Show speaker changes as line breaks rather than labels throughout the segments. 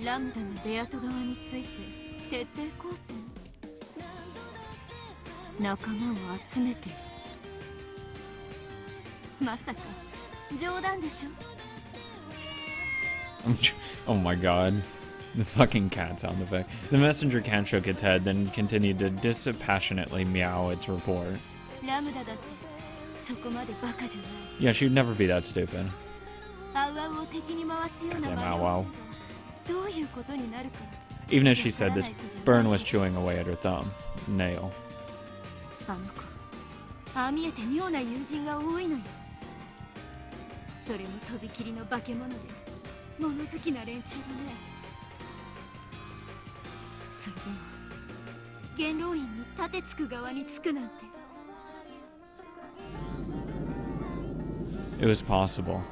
ラムダがベアト側について徹底抗戦。仲間を集めて。まさか冗談でしょ。
Oh my god. The fucking cat's on the back. The messenger cat shook its head, then continued to dispassionately meow its report. Yeah, she'd never be that stupid. Goddamn Ow Wow. Even as she said this, Byrne was chewing away at her thumb. Nail. It was possible.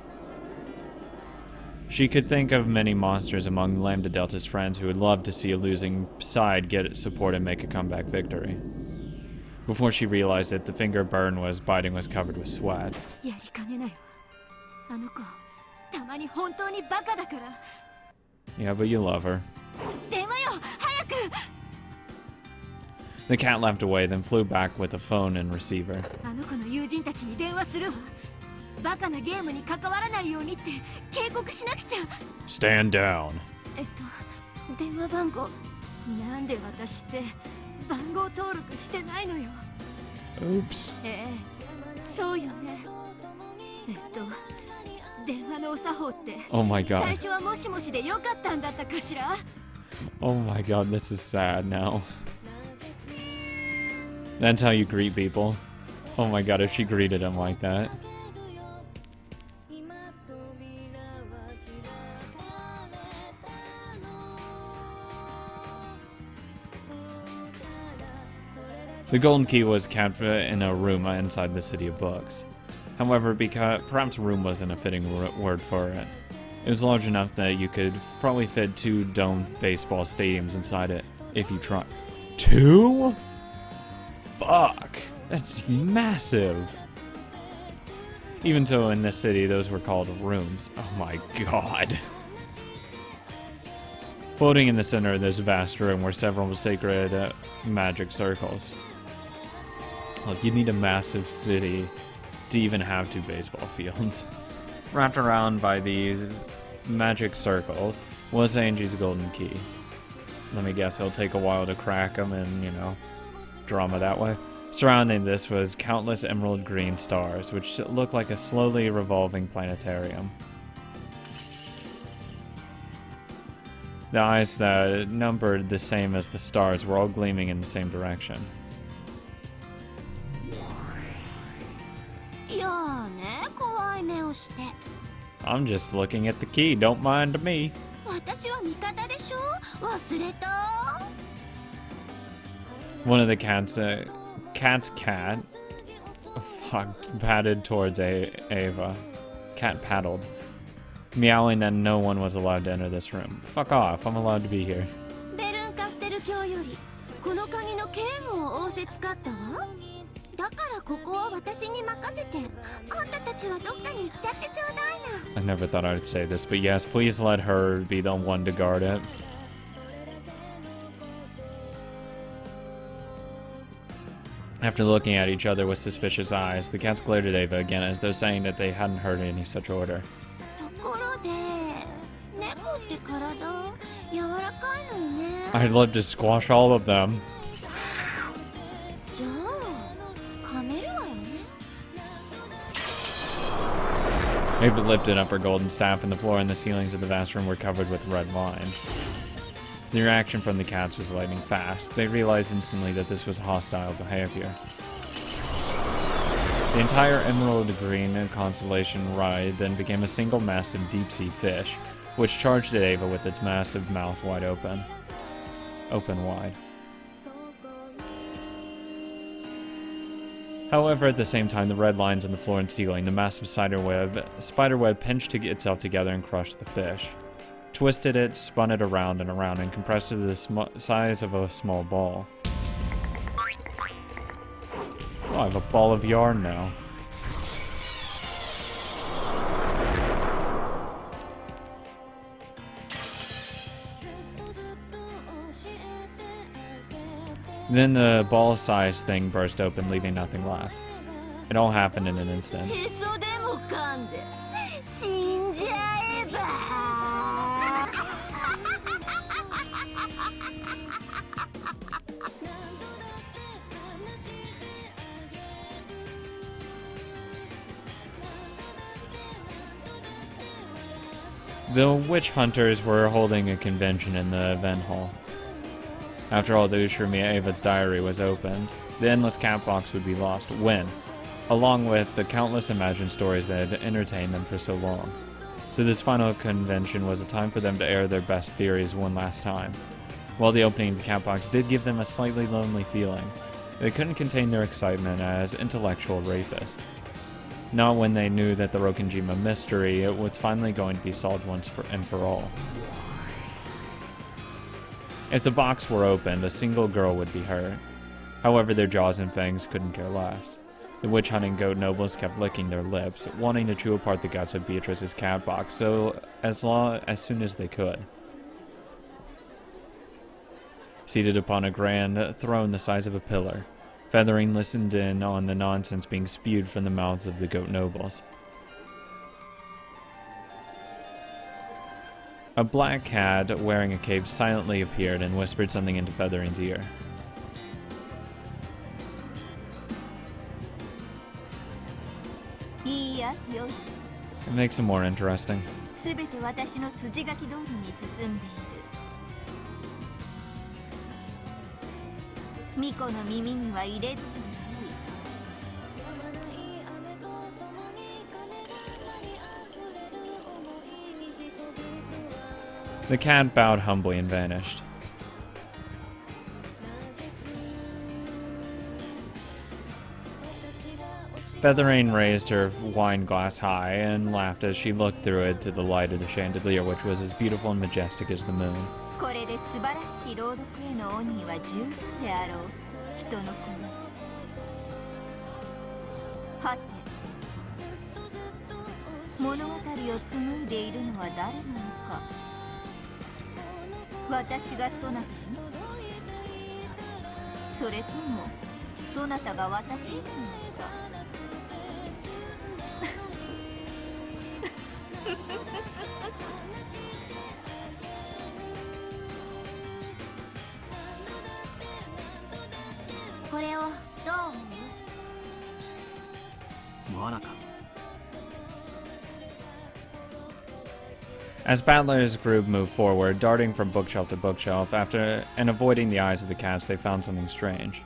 She could think of many monsters among Lambda Delta's friends who would love to see a losing side get support and make a comeback victory. Before she realized it, the finger Byrne was biting was covered with sweat. Yeah, but you love her. The cat laughed away, then flew back with a phone and receiver. Stand down. Oops. Oh my god. Oh my god, this is sad now. That's how you greet people. Oh my god, if she greeted him like that. The golden key was kept in a room inside the City of Books. However, perhaps room wasn't a fitting word for it. It was large enough that you could probably fit 2 domed baseball stadiums inside it, if you tried. 2? Fuck! That's massive! Even so, in this city, those were called rooms. Oh my god. Floating in the center of this vast room were several sacred magic circles. Look, you need a massive city to even have 2 baseball fields. Wrapped around by these magic circles was Angie's golden key. Let me guess, it'll take a while to crack them and, you know, drama that way. Surrounding this was countless emerald green stars, which looked like a slowly revolving planetarium. The eyes that numbered the same as the stars were all gleaming in the same direction. I'm just looking at the key, don't mind me. One of the cat's cat padded towards Ava. Cat paddled, meowing that no one was allowed to enter this room. Fuck off, I'm allowed to be here. I never thought I'd say this, but yes, please let her be the one to guard it. After looking at each other with suspicious eyes, the cats glared at Ava again as though saying that they hadn't heard any such order. I'd love to squash all of them. Ava lifted up her golden staff, and the floor and the ceilings of the vast room were covered with red lines. The reaction from the cats was lightning fast. They realized instantly that this was hostile behavior. The entire emerald green constellation ride then became a single massive deep-sea fish, which charged at Ava with its massive mouth wide open. Open wide. However, at the same time, the red lines on the floor and ceiling, the massive spiderweb pinched itself together and crushed the fish. Twisted it, spun it around and around, and compressed it to the size of a small ball. Oh, I have a ball of yarn now. Then the ball-sized thing burst open, leaving nothing left. It all happened in an instant. The witch hunters were holding a convention in the event hall. After all, the Ushirimiya Ava's diary was opened. The endless cat box would be lost when, along with the countless imagined stories that had entertained them for so long. So this final convention was a time for them to air their best theories one last time. While the opening of the cat box did give them a slightly lonely feeling, they couldn't contain their excitement as intellectual rapists. Not when they knew that the Rokenjima mystery was finally going to be solved once and for all. If the box were opened, a single girl would be hurt. However, their jaws and fangs couldn't care less. The witch-hunting goat nobles kept licking their lips, wanting to chew apart the guts of Beatrice's cat box as soon as they could. Seated upon a grand throne the size of a pillar, Feathering listened in on the nonsense being spewed from the mouths of the goat nobles. A black cat wearing a cape silently appeared and whispered something into Feathering's ear. It makes it more interesting. The cat bowed humbly and vanished. Feathering raised her wine glass high and laughed as she looked through it to the light of the chandelier, which was as beautiful and majestic as the moon. As Battler's group moved forward, darting from bookshelf to bookshelf, and avoiding the eyes of the cats, they found something strange.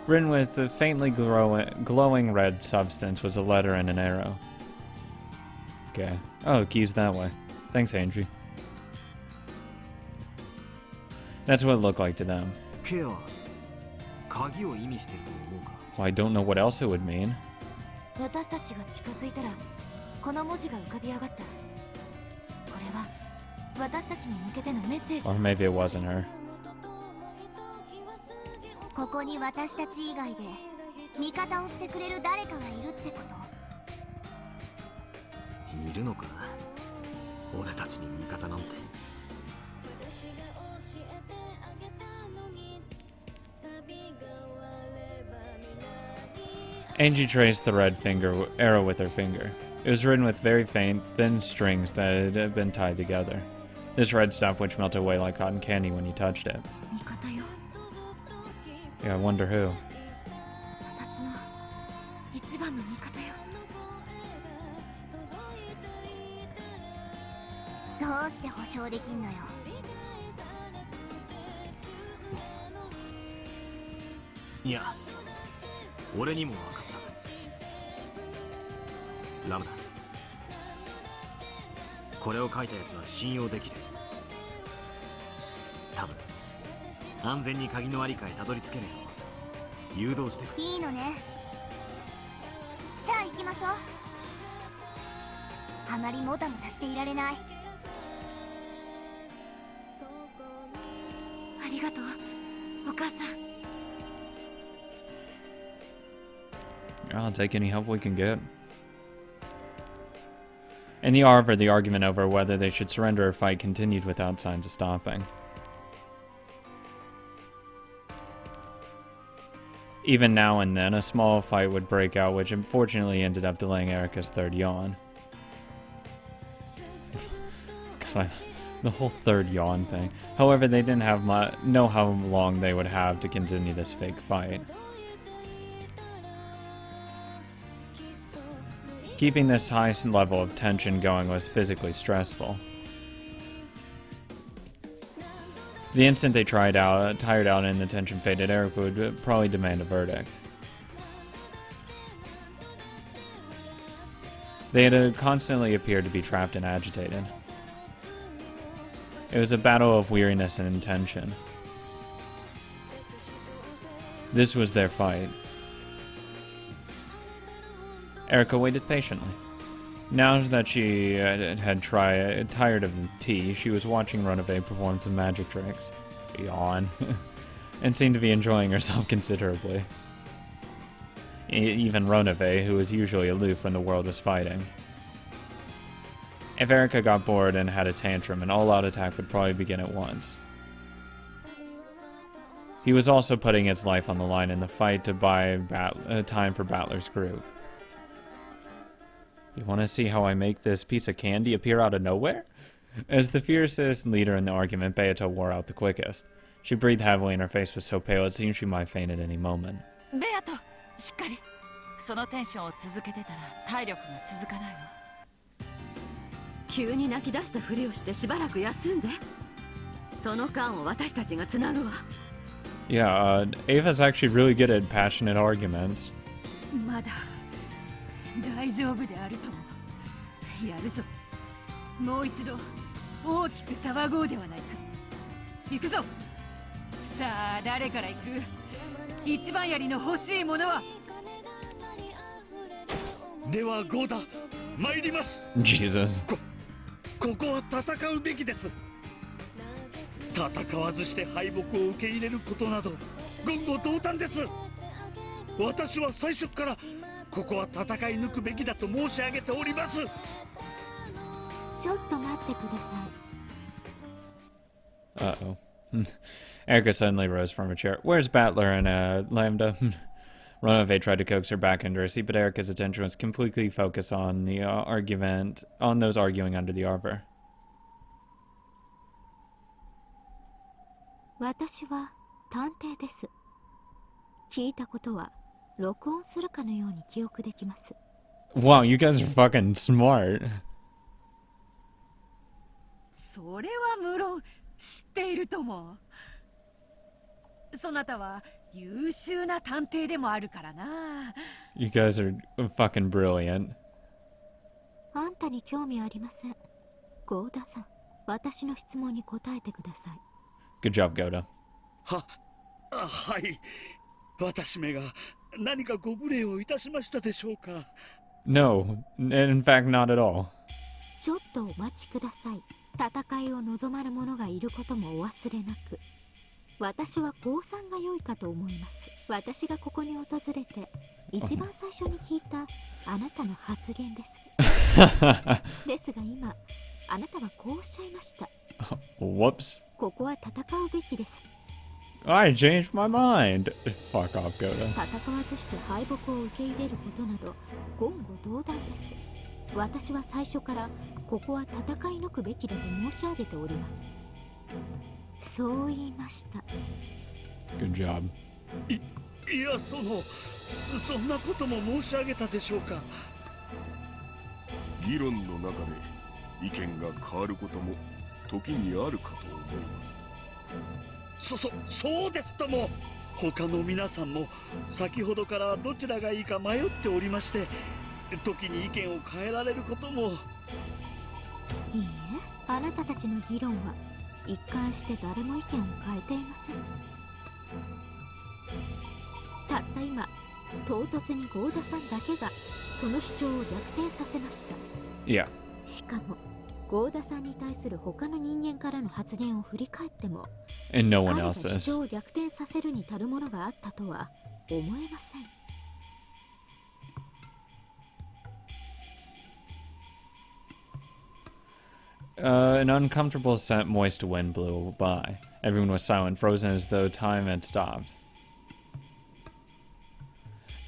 Written with a faintly glowing red substance was a letter and an arrow. Okay. Oh, keys that way. Thanks, Angie. That's what it looked like to them. Well, I don't know what else it would mean. Or maybe it wasn't her. Angie traced the red arrow with her finger. It was written with very faint, thin strings that had been tied together. This red stuff which melted away like cotton candy when you touched it. Yeah, I wonder who. I'll take any help we can get. In the Arbor, the argument over whether they should surrender or fight continued without signs of stopping. Even now and then, a small fight would break out, which unfortunately ended up delaying Erika's third yawn. God, the whole third yawn thing. However, they didn't know how long they would have to continue this fake fight. Keeping this high level of tension going was physically stressful. The instant they tired out and the tension faded, Erika would probably demand a verdict. They had constantly appeared to be trapped and agitated. It was a battle of weariness and intention. This was their fight. Erika waited patiently. Now that she had tired of the tea, she was watching Runaway perform some magic tricks. Yawn. And seemed to be enjoying herself considerably. Even Runaway, who was usually aloof when the world was fighting. If Erika got bored and had a tantrum, an all-out attack would probably begin at once. He was also putting his life on the line in the fight to buy time for Battler's group. You want to see how I make this piece of candy appear out of nowhere? As the fiercest leader in the argument, Beato wore out the quickest. She breathed heavily and her face was so pale it seemed she might faint at any moment.
Beato, しっかり。そのテンションを続けてたら体力が続かないわ。急に泣き出したふりをしてしばらく休んで。その間を私たちがつなぐわ。
Yeah, Ava's actually really good at passionate arguments.
まだ大丈夫であるとやるぞ。もう一度大きく騒ごうではないか。行くぞ。さあ誰から行く？一番槍の欲しいものは。
ではゴーダ、参ります。
Jesus.
ここは戦うべきです。戦わずして敗北を受け入れることなど言語道断です。私は最初からここは戦い抜くべきだと申し上げております。
ちょっと待ってください。
Uh-oh. Erika suddenly rose from her chair. Where's Battler and Lambda? Runaway tried to coax her back into her seat, but Erika's attention was completely focused on the on those arguing under the arbor.
私は探偵です。聞いたことは録音するかのように記憶できます。
Wow, you guys are fucking smart.
それは無論知っているとも。そなたは優秀な探偵でもあるからな。
You guys are fucking brilliant.
あんたに興味ありません。ゴーダさん、私の質問に答えてください。
Good job, Goda.
はい。私めが何かご無礼をいたしましたでしょうか。
No, in fact, not at all.
ちょっとお待ちください。戦いを望まぬ者がいることもお忘れなく。私は降参が良いかと思います。私がここに訪れて一番最初に聞いたあなたの発言です。ですが今、あなたはこうおっしゃいました。
Whoops.
ここは戦うべきです。
I changed my mind. Fuck off, Goda.
戦わずして敗北を受け入れることなど言語道断です。私は最初からここは戦い抜くべきだと申し上げております。そう言いました。
Good job.
いや、そんなことも申し上げたでしょうか。
議論の中で意見が変わることも時にあるかと思います。
そうですとも。他の皆さんも先ほどからどちらがいいか迷っておりまして、時に意見を変えられることも。
いいえ、あなたたちの議論は一貫して誰も意見を変えていません。たった今、唐突にゴーダさんだけがその主張を逆転させました。
Yeah.
しかもゴーダさんに対する他の人間からの発言を振り返っても、
And no one
彼が
else's.
主張を逆転させるに足るものがあったとは思えません。
An uncomfortable, moist wind blew by. Everyone was silent, frozen as though time had stopped.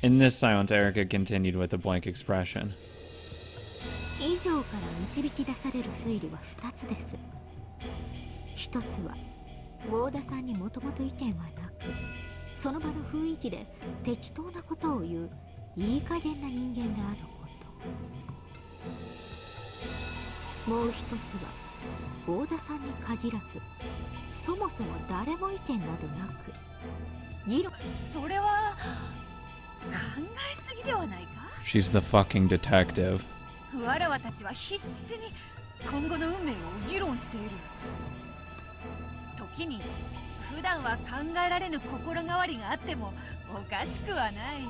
In this silence, Erica continued with a blank expression.
以上から導き出される推理は2つです。1つは合田さんにもともと意見はなく、その場の雰囲気で適当なことを言ういい加減な人間であること。もう1つは合田さんに限らず、そもそも誰も意見などなく、議論。
それは考えすぎではないか。
She's the fucking detective.
わらわたちは必死に今後の運命を議論している。時に普段は考えられぬ心変わりがあってもおかしくはない。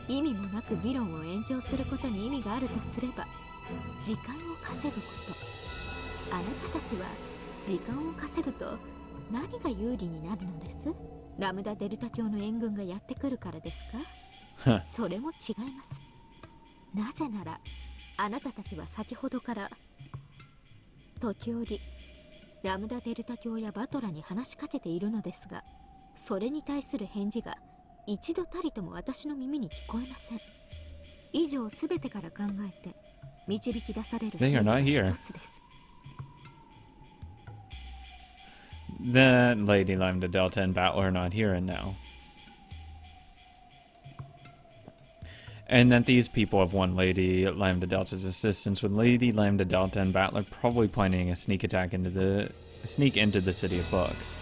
意味もなく議論を延長することに意味があるとすれば、時間を稼ぐこと。あなたたちは時間を稼ぐと何が有利になるのです？ラムダデルタ教の援軍がやってくるからですか？それも違います。なぜならあなたたちは先ほどから時折ラムダデルタ教やバトラに話しかけているのですが、それに対する返事が一度たりとも私の耳に聞こえません。以上すべてから考えて導き出される推理は一つです。
The Lady Lambda Delta and Battler are not here and now. And that these people have won Lady Lambda Delta's assistance, with Lady Lambda Delta and Battler probably planning a sneak attack into the City of Books.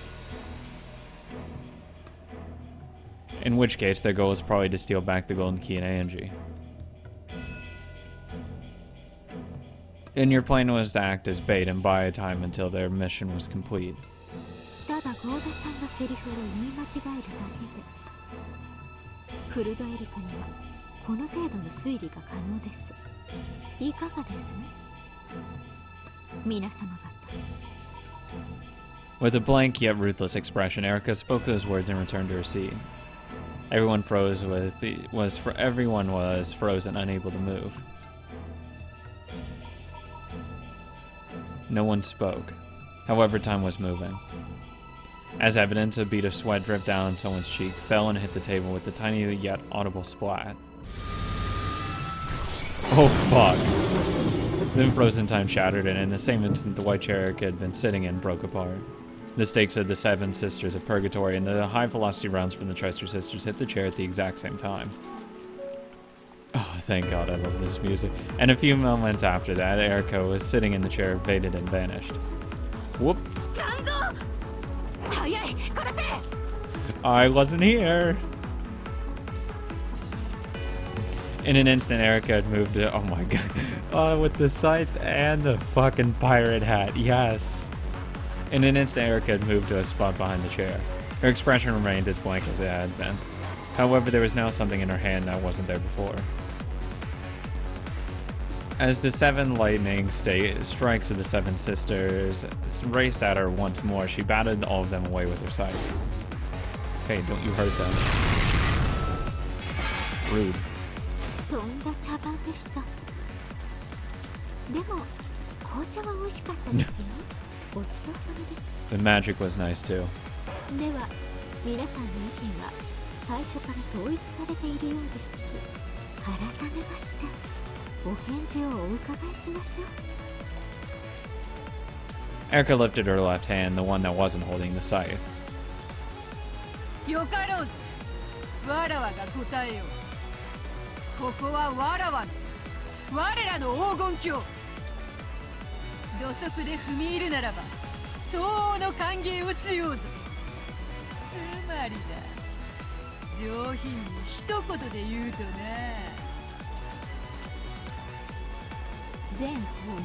In which case, their goal is probably to steal back the Golden Key and Angie. And your plan was to act as bait and buy time until their mission was complete.
ただゴーダさんがセリフを言い間違えるだけで、クルドエリカにはこの程度の推理が可能です。いかがです？皆様方。
With a blank yet ruthless expression, Erica spoke those words and returned to her seat. Everyone was frozen, unable to move. No one spoke. However, time was moving. As evidence, a bead of sweat dripped down someone's cheek, fell and hit the table with a tiny yet audible splat. Oh fuck. Then frozen time shattered, and in the same instant the white chair Erica had been sitting in broke apart. The stakes of the Seven Sisters of Purgatory and the high-velocity rounds from the Tristar Sisters hit the chair at the exact same time. Oh, thank God, I love this music. And a few moments after that, Erica was sitting in the chair, faded and vanished. Whoop. I wasn't here. In an instant, Erica had moved to, oh my god, with the scythe and the fucking pirate hat, yes. In an instant, Erica had moved to a spot behind the chair. Her expression remained as blank as it had been. However, there was now something in her hand that wasn't there before. As the seven lightning strikes of the Seven Sisters raced at her once more, she batted all of them away with her scythe. Hey, don't you hurt them. Rude.
とんだ茶番でした。でも紅茶は美味しかったですよ。ごちそうさまです。
The magic was nice too.
では皆さんの意見は最初から統一されているようですし、改めましてお返事をお伺いしましょう。
Erica lifted her left hand, the one that wasn't holding the scythe.
よかろうぞ。わらわが答えよう。ここはわらわの我らの黄金鏡。土足で踏み入るならば相応の歓迎をしようぞ。つまりだ、上品に一言で言うとな。
全訪問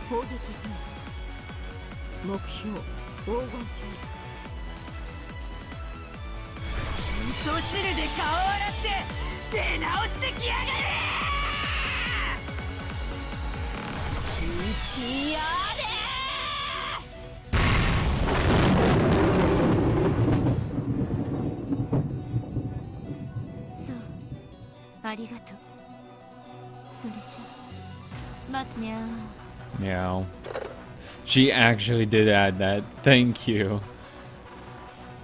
攻撃準備。目標黄金鏡。
味噌汁で顔洗って出直してきやがれ。打ちやれ。
そう、ありがとう。それじゃまっにゃー。
Meow. She actually did add that. Thank you.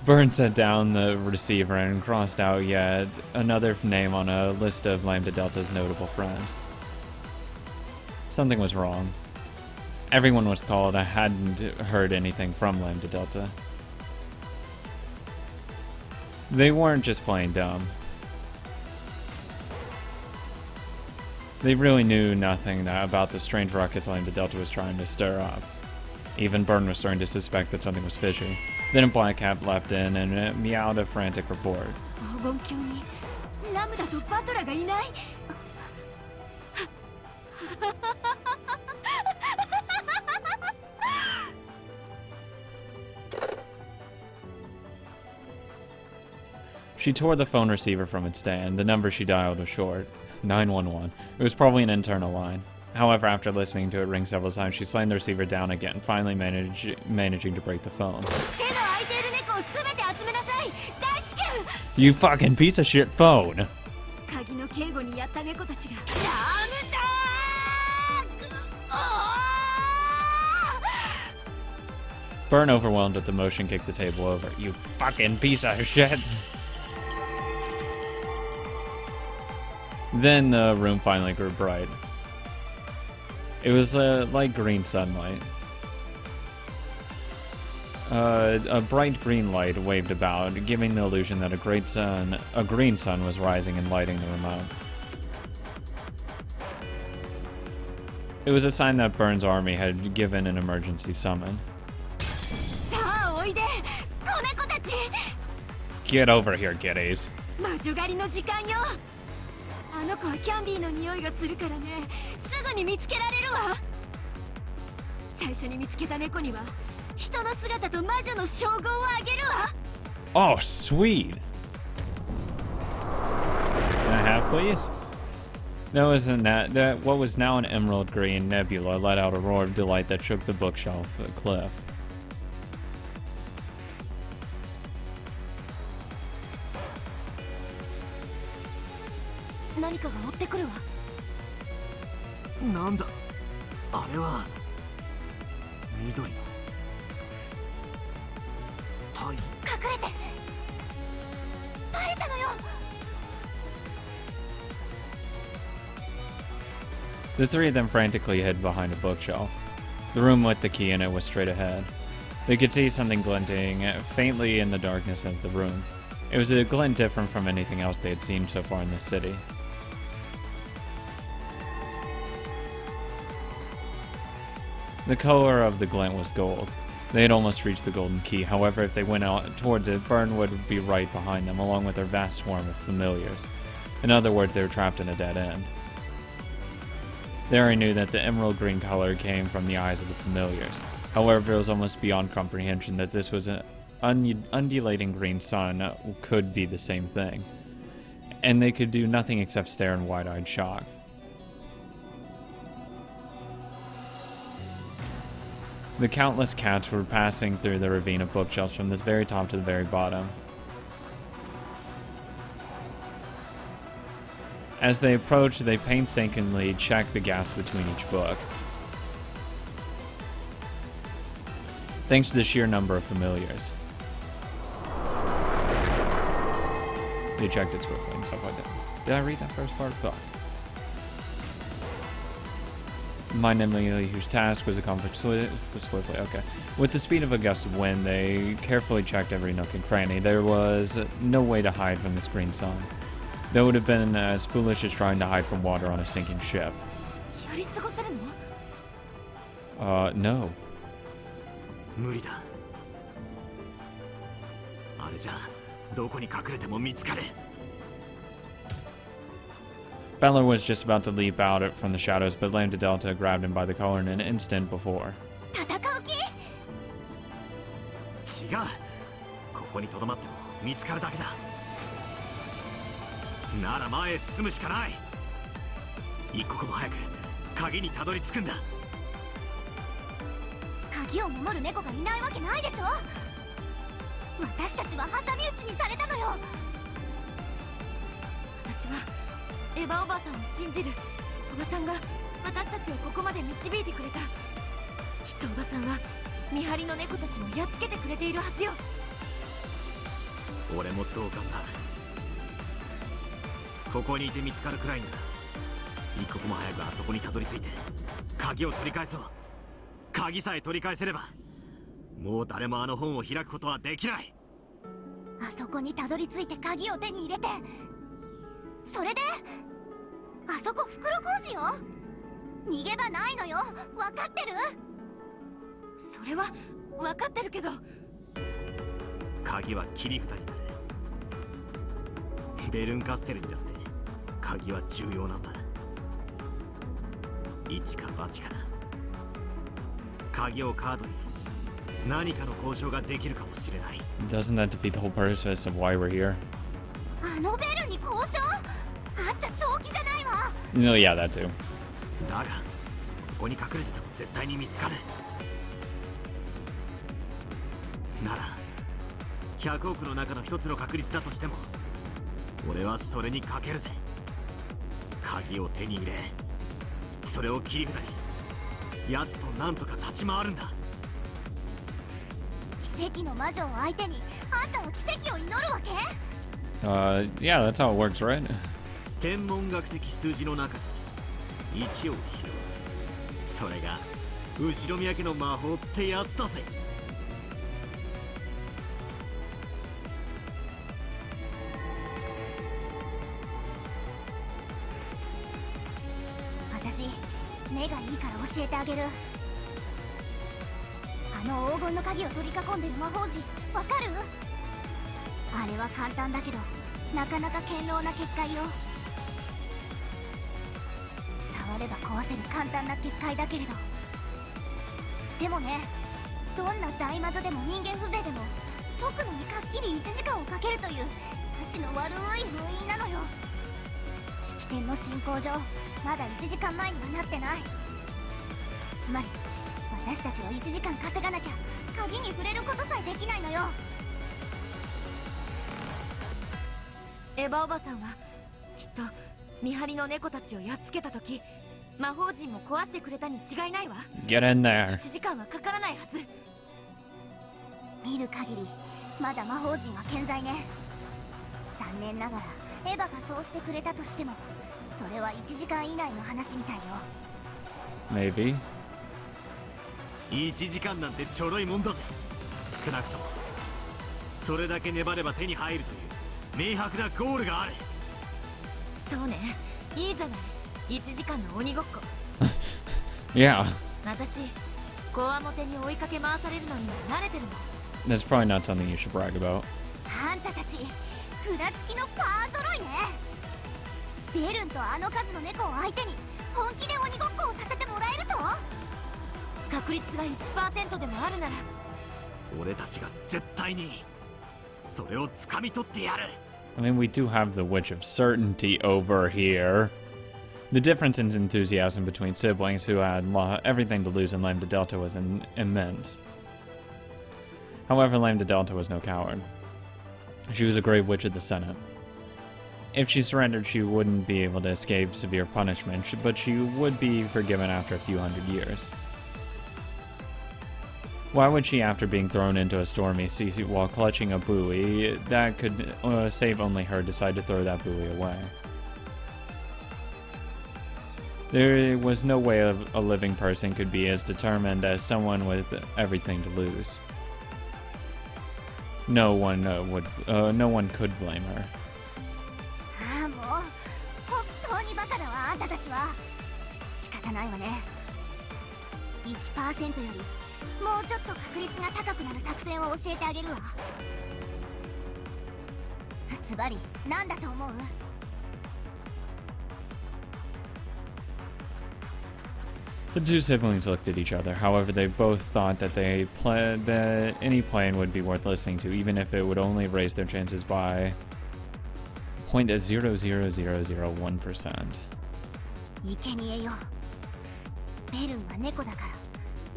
Burn set down the receiver and crossed out yet another name on a list of Lambda Delta's notable friends. Something was wrong. Everyone was called. I hadn't heard anything from Lambda Delta. They weren't just playing dumb. They really knew nothing about the strange ruckus Lambda Delta was trying to stir up. Even Burn was starting to suspect that something was fishy. Then a black cat leapt in and meowed a frantic report.
黄金鏡にラムダとバトラがいない。
She tore the phone receiver from its stand. The number she dialed was short. 911. It was probably an internal line. However, after listening to it ring several times, she slammed the receiver down again, finally managing to break the phone.
手の空いている猫をすべて集めなさい。大至急。
You fucking piece of shit phone!
鍵の警護にやった猫たちが。ラムダー。
Burn, overwhelmed with emotion, kicked the table over. You fucking piece of shit! Then the room finally grew bright. It was like green sunlight. A bright green light waved about, giving the illusion that a green sun was rising and lighting the remote. It was a sign that Burn's army had given an emergency summon.
さあおいで、子猫たち。
Get over here, kiddies.
魔女狩りの時間よ。あの子はキャンディーの匂いがするからね。すぐに見つけられるわ。最初に見つけた猫には人の姿と魔女の称号をあげるわ。
Oh, sweet. Can I have, please? What was now an emerald green nebula let out a roar of delight that shook the bookshelf cliff.
何かが追ってくるわ。
なんだあれは。緑の太陽。
隠れて。バレたのよ。
The three of them frantically hid behind a bookshelf. The room with the key in it was straight ahead. They could see something glinting faintly in the darkness of the room. It was a glint different from anything else they had seen so far in the city. The color of the glint was gold. They had almost reached the golden key. However, if they went out towards it, Burn would be right behind them, along with their vast swarm of familiars. In other words, they were trapped in a dead end. They already knew that the emerald green color came from the eyes of the familiars. However, it was almost beyond comprehension that this was an undulating green sun could be the same thing. And they could do nothing except stare in wide-eyed shock. The countless cats were passing through the ravine of bookshelves from the very top to the very bottom. As they approached, they painstakingly checked the gaps between each book. Thanks to the sheer number of familiars. They checked it swiftly and stuff like that. Did I read that first part? Fuck. Mind Emily, whose task was accomplished swiftly. Okay. With the speed of a gust of wind, they carefully checked every nook and cranny. There was no way to hide from this green sun. They would have been as foolish as trying to hide from water on a sinking ship.
やり過ごせるの？
No.
無理だ。あれじゃどこに隠れても見つかれ。
Beller was just about to leap out from the shadows, but Lambda Delta grabbed him by the collar in an instant before.
戦う気？
違う。ここに留まっても見つかるだけだ。なら前へ進むしかない。一刻も早く鍵にたどり着くんだ。
鍵を守る猫がいないわけないでしょ。私たちは挟み撃ちにされたのよ。私はエヴァおばさんを信じる。おばさんが私たちをここまで導いてくれた。きっとおばさんは見張りの猫たちもやっつけてくれているはずよ。
俺も同感だ。ここにいて見つかるくらいなら一刻も早くあそこにたどり着いて鍵を取り返そう。鍵さえ取り返せればもう誰もあの本を開くことはできない。
あそこにたどり着いて鍵を手に入れて、それであそこ袋小路よ。逃げ場ないのよ、分かってる？
それは分かってるけど。
鍵は切り札になる。ベルンカステルにだって鍵は重要なんだ。一か八かな。鍵をカードに何かの交渉ができるかもしれない。
Doesn't that defeat the whole purpose of why we're here?
あのベルに交渉？あんた正気じゃないわ。
No, yeah, that too.
だがここに隠れてても絶対に見つかる。なら100億の中の一つの確率だとしても俺はそれにかけるぜ。鍵を手に入れ、それを切り札に奴となんとか立ち回るんだ。
奇跡の魔女を相手にあんたは奇跡を祈るわけ？
Yeah, that's how it works, right?
天文学的数字の中に1を拾う。それが後ろ宮家の魔法ってやつだぜ。
私、目がいいから教えてあげる。あの黄金の鍵を取り囲んでる魔法陣、わかる？あれは簡単だけどなかなか堅牢な結界よ。触れば壊せる簡単な結界だけれど、でもね、どんな大魔女でも人間風情でも解くのにかっきり1時間をかけるというたちの悪い封印なのよ。式典の進行上まだ1時間前にはなってない。つまり私たちは1時間稼がなきゃ鍵に触れることさえできないのよ。
エヴァおばさんはきっと見張りの猫たちをやっつけた時魔法陣も壊してくれたに違いないわ。
Get in there.
1時間はかからないはず。
見る限りまだ魔法陣は健在ね。残念ながらエヴァがそうしてくれたとしてもそれは1時間以内の話みたいよ。
Maybe.
1時間なんてちょろいもんだぜ。少なくともそれだけ粘れば手に入るという明白なゴールがある。
そうね、いいじゃない、1時間の鬼ごっこ。
Yeah.
私こわもてに追いかけ回されるのに慣れてるの。
That's probably not something you should brag about.
あんたたち札付きのパワー揃いね。ベルンとあの数の猫を相手に本気で鬼ごっこをさせてもらえると？
確率が 1% でもあるなら
俺たちが絶対にそれを掴み取ってやる。
I mean, we do have the Witch of Certainty over here. The difference in enthusiasm between siblings who had everything to lose in Lambda Delta was immense. However, Lambda Delta was no coward. She was a great witch of the Senate. If she surrendered, she wouldn't be able to escape severe punishment, but she would be forgiven after a few hundred years. Why would she, after being thrown into a stormy sea while clutching a buoy that could save only her, decide to throw that buoy away? There was no way a living person could be as determined as someone with everything to lose. No one could blame her.
ああ、もう本当にバカだわ、あんたたちは。仕方ないわね。1% よりもうちょっと確率が高くなる作戦を教えてあげるわ。ズバリ何だと思う？
The two siblings looked at each other. However, they both thought that that any plan would be worth listening to, even if it would only raise their chances by 0.00001%.
生贄よ。ベルンは猫だから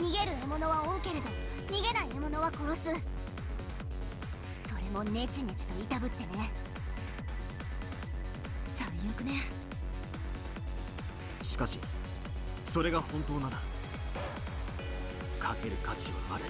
逃げる獲物は追うけれど逃げない獲物は殺す。それもネチネチといたぶってね。
最悪ね。
しかしそれが本当ならかける価値はある。